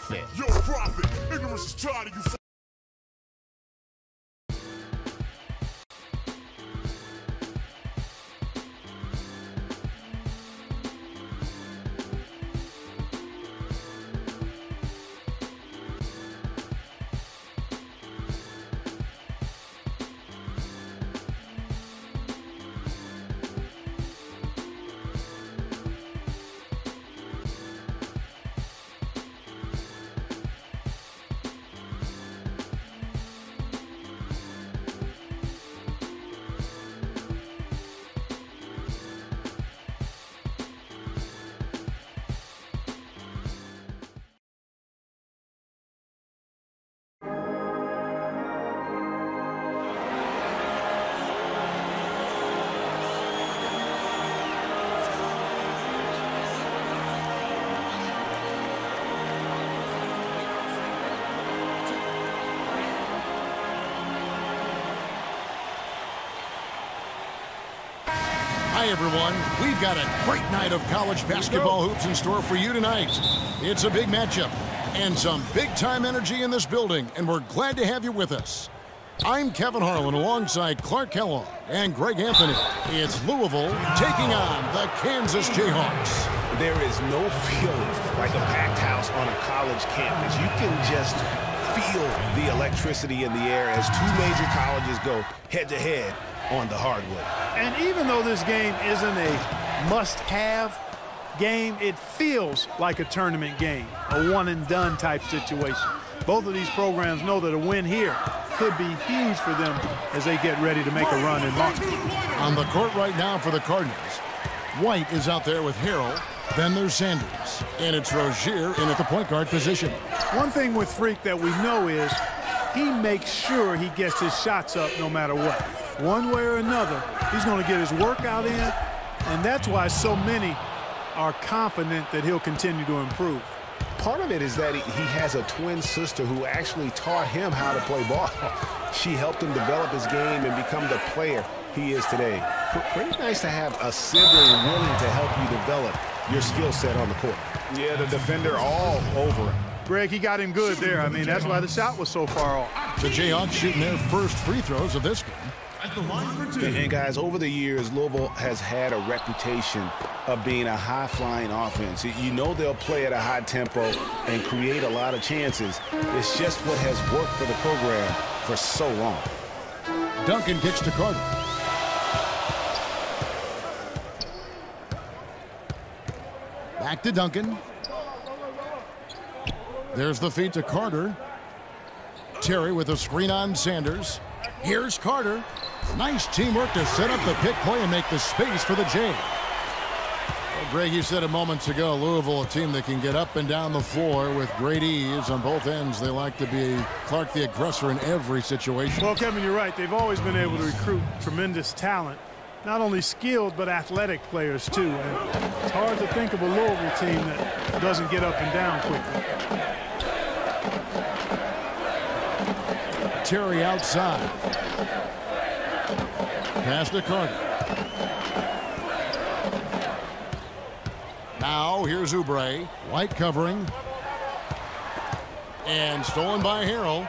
fit. Yo, prophet, ignorance is tired of you. Hi, everyone. We've got a great night of college basketball hoops in store for you tonight. It's a big matchup and some big-time energy in this building, and we're glad to have you with us. I'm Kevin Harlan alongside Clark Kellogg and Greg Anthony. It's Louisville taking on the Kansas Jayhawks. There is no feeling like a packed house on a college campus. You can just feel the electricity in the air as two major colleges go head-to-head on the hardwood. And even though this game isn't a must-have game, it feels like a tournament game, a one-and-done type situation. Both of these programs know that a win here could be huge for them as they get ready to make a run in March. On the court right now for the Cardinals, White is out there with Harrell. Then there's Sanders, and it's Rozier in at the point guard position. One thing with Freak that we know is he makes sure he gets his shots up no matter what. One way or another, he's going to get his workout in, and that's why so many are confident that he'll continue to improve. Part of it is that he has a twin sister who actually taught him how to play ball. She helped him develop his game and become the player he is today. Pretty nice to have a sibling willing to help you develop your skill set on the court. Yeah, the defender all over him. Greg, he got him good there. I mean, that's why the shot was so far off. The Jayhawks shooting their first free throws of this game. And guys, over the years, Louisville has had a reputation of being a high-flying offense. You know they'll play at a high tempo and create a lot of chances. It's just what has worked for the program for so long. Duncan kicks to Carter. Back to Duncan. There's the feed to Carter. Terry with a screen on Sanders. Here's Carter. Nice teamwork to set up the pick play and make the space for the Jay. Well, Greg, you said it moments ago, Louisville, a team that can get up and down the floor with great ease on both ends. They like to be Clark the aggressor in every situation. Well, Kevin, you're right. They've always been able to recruit tremendous talent. Not only skilled, but athletic players, too. And it's hard to think of a Louisville team that doesn't get up and down quickly. Terry outside. Pass to Carter. Now here's Oubre. White covering. And stolen by Harrell.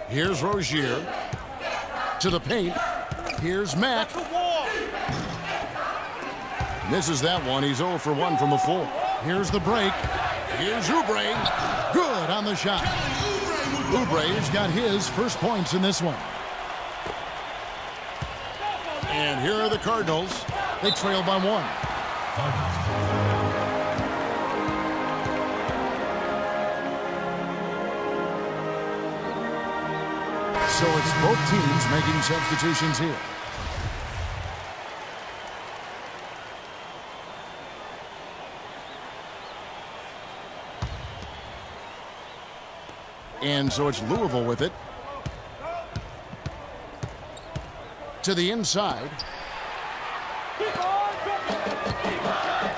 Here's Rozier. To the paint. Here's Mack. Misses that one. He's 0 for 1 from the floor. Here's the break. Here's Oubre. Good on the shot. Oubre's got his first points in this one. And here are the Cardinals. They trail by 1. So it's both teams making substitutions here. And so it's Louisville with it. To the inside.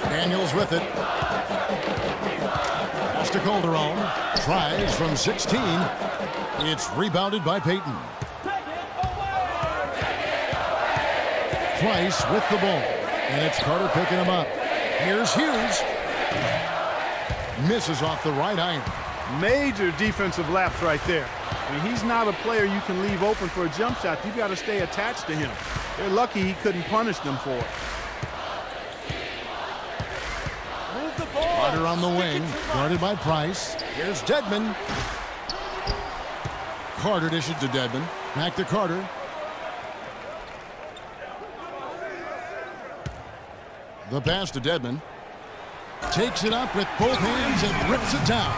Daniels with it. Pass to Calderon. Tries from 16. It's rebounded by Payton. Price with the ball. And it's Carter picking him up. Here's Hughes. Misses off the right iron. Major defensive lapse right there. I mean, he's not a player you can leave open for a jump shot. You've got to stay attached to him. They're lucky he couldn't punish them for it. Carter on the wing, guarded by Price. Here's Dedmon. Carter dishes to Dedmon. Back to Carter. The pass to Dedmon. Takes it up with both hands and rips it down.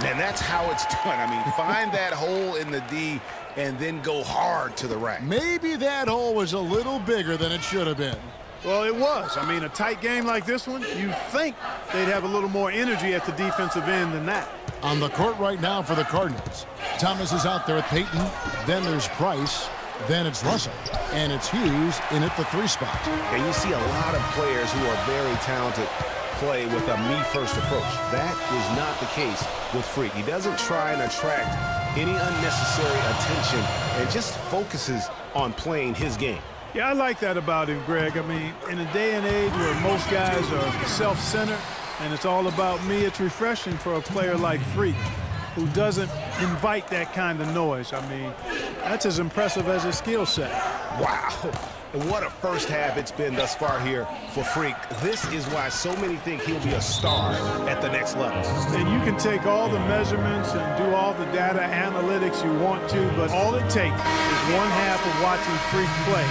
And that's how it's done. I mean, find that hole in the D and then go hard to the rack. Maybe that hole was a little bigger than it should have been. Well, it was. I mean, a tight game like this one, you'd think they'd have a little more energy at the defensive end than that. On the court right now for the Cardinals. Thomas is out there with Payton. Then there's Price. Then it's Russell. And it's Hughes in at the 3 spot. And you see a lot of players who are very talented play with a me-first approach. That is not the case with Freak. He doesn't try and attract any unnecessary attention and just focuses on playing his game. Yeah, I like that about him, Greg. I mean, in a day and age where most guys are self-centered and it's all about me, it's refreshing for a player like Freak who doesn't invite that kind of noise. I mean, that's as impressive as his skill set. Wow. And what a first half it's been thus far here for Freak. This is why so many think he'll be a star at the next level. And you can take all the measurements and do all the data analytics you want to, but all it takes is one half of watching Freak play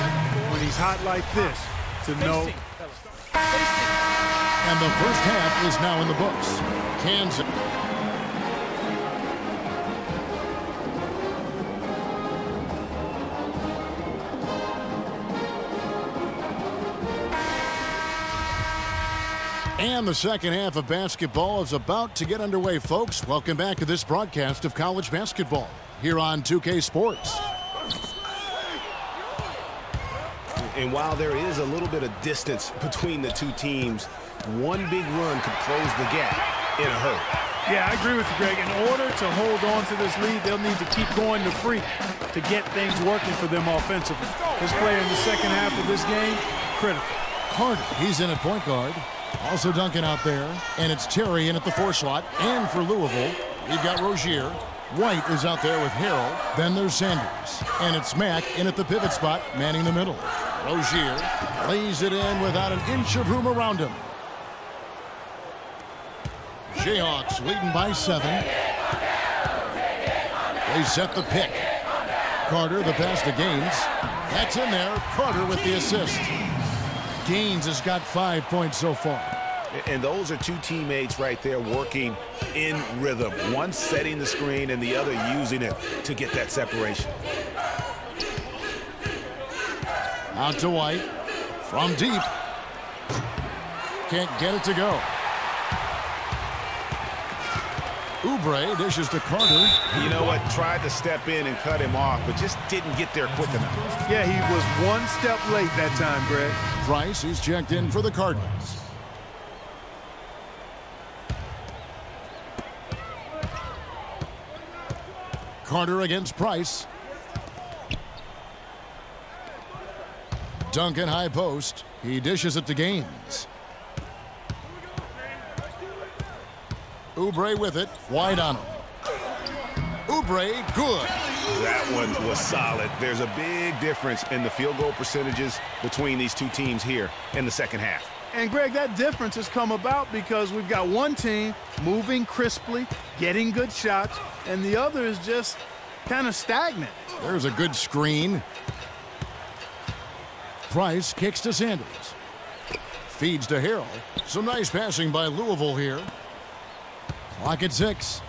when he's hot like this to know. And the first half is now in the books. Kansas. And the second half of basketball is about to get underway, folks. Welcome back to this broadcast of college basketball here on 2K Sports. And while there is a little bit of distance between the two teams, one big run could close the gap in a hurry. Yeah, I agree with you, Greg. In order to hold on to this lead, they'll need to keep going to Freak to get things working for them offensively. This player in the second half of this game, critical. Carter, he's in at point guard. Also Duncan out there. And it's Terry in at the 4 slot. And for Louisville, we've got Rozier. White is out there with Harrell. Then there's Sanders. And it's Mack in at the pivot spot, manning the middle. Rozier lays it in without an inch of room around him. Jayhawks leading by 7. They set the pick. Carter, the pass to Gaines. That's in there. Carter with the assist. Gaines has got 5 points so far. And those are two teammates right there working in rhythm. One setting the screen and the other using it to get that separation. Out to White. From deep. Can't get it to go. Oubre dishes to Carter. You know what? Tried to step in and cut him off, but just didn't get there quick enough. Yeah, he was one step late that time, Greg. Price, he's checked in for the Cardinals. Carter against Price. Duncan high post. He dishes it to Gaines. Oubre with it. Wide on him. Oubre, good. That one was solid. There's a big difference in the field goal percentages between these two teams here in the second half. And, Greg, that difference has come about because we've got one team moving crisply, getting good shots, and the other is just kind of stagnant. There's a good screen. Price kicks to Sanders. Feeds to Harrell. Some nice passing by Louisville here. Clock at 6.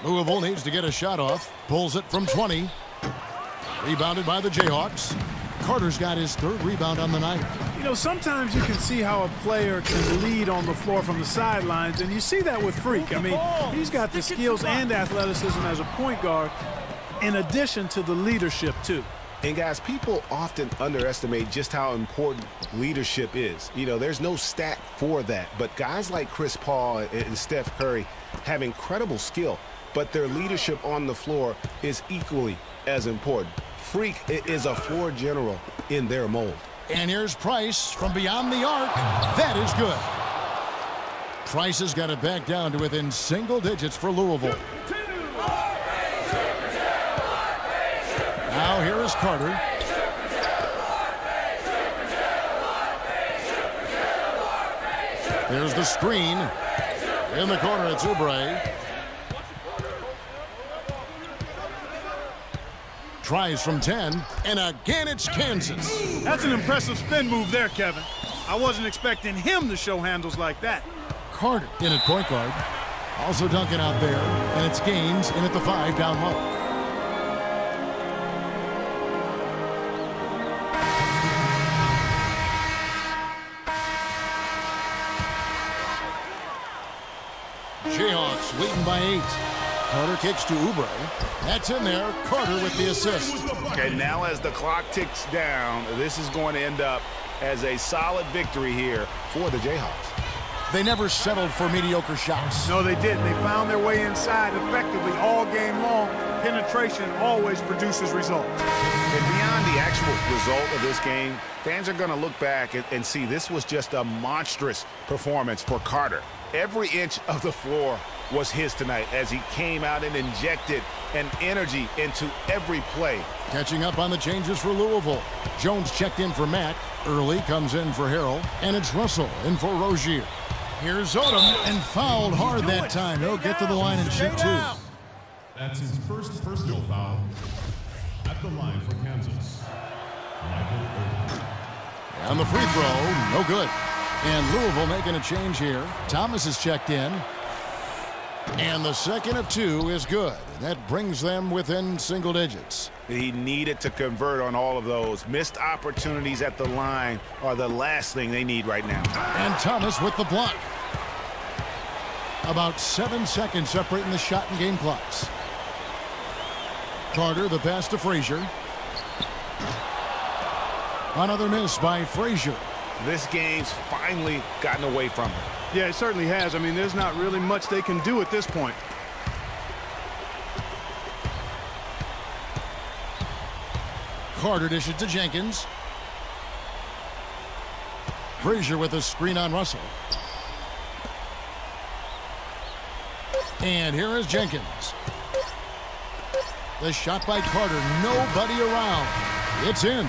Louisville needs to get a shot off. Pulls it from 20. Rebounded by the Jayhawks. Carter's got his 3rd rebound on the night. You know, sometimes you can see how a player can lead on the floor from the sidelines, and you see that with Freak. I mean, he's got the skills and athleticism as a point guard in addition to the leadership, too. And, guys, people often underestimate just how important leadership is. You know, there's no stat for that. But guys like Chris Paul and Steph Curry have incredible skill, but their leadership on the floor is equally as important. Freak is a floor general in their mold. And here's Price from beyond the arc. That is good. Trice has got it back down to within single digits for Louisville. Now here is Carter. Here's the screen. In the corner, it's Oubre. Tries from 10, and again it's Kansas. That's an impressive spin move there, Kevin. I wasn't expecting him to show handles like that. Carter in at point guard. Also Duncan out there, and it's Gaines in at the 5 down low. Jayhawks leading by 8. Carter kicks to Oubre. That's in there. Carter with the assist. And now as the clock ticks down, this is going to end up as a solid victory here for the Jayhawks. They never settled for mediocre shots. No, they didn't. They found their way inside effectively all game long. Penetration always produces results. And beyond the actual result of this game, fans are going to look back and see this was just a monstrous performance for Carter. Every inch of the floor was his tonight as he came out and injected an energy into every play. Catching up on the changes for Louisville. Jones checked in for Mack. Early comes in for Harrell. And it's Russell in for Rozier. Here's Odom, and fouled hard that time. He'll get to the line and shoot 2. That's his first personal foul at the line for Kansas. On the free throw, no good. And Louisville making a change here. Thomas is checked in. And the second of 2 is good. That brings them within single digits. He needed to convert on all of those. Missed opportunities at the line are the last thing they need right now. And Thomas with the block. About 7 seconds separating the shot and game clocks. Carter, the pass to Frazier. Another miss by Frazier. This game's finally gotten away from him. Yeah, it certainly has. I mean, there's not really much they can do at this point. Carter dishes to Jenkins. Frazier with a screen on Russell. And here is Jenkins. The shot by Carter. Nobody around. It's in.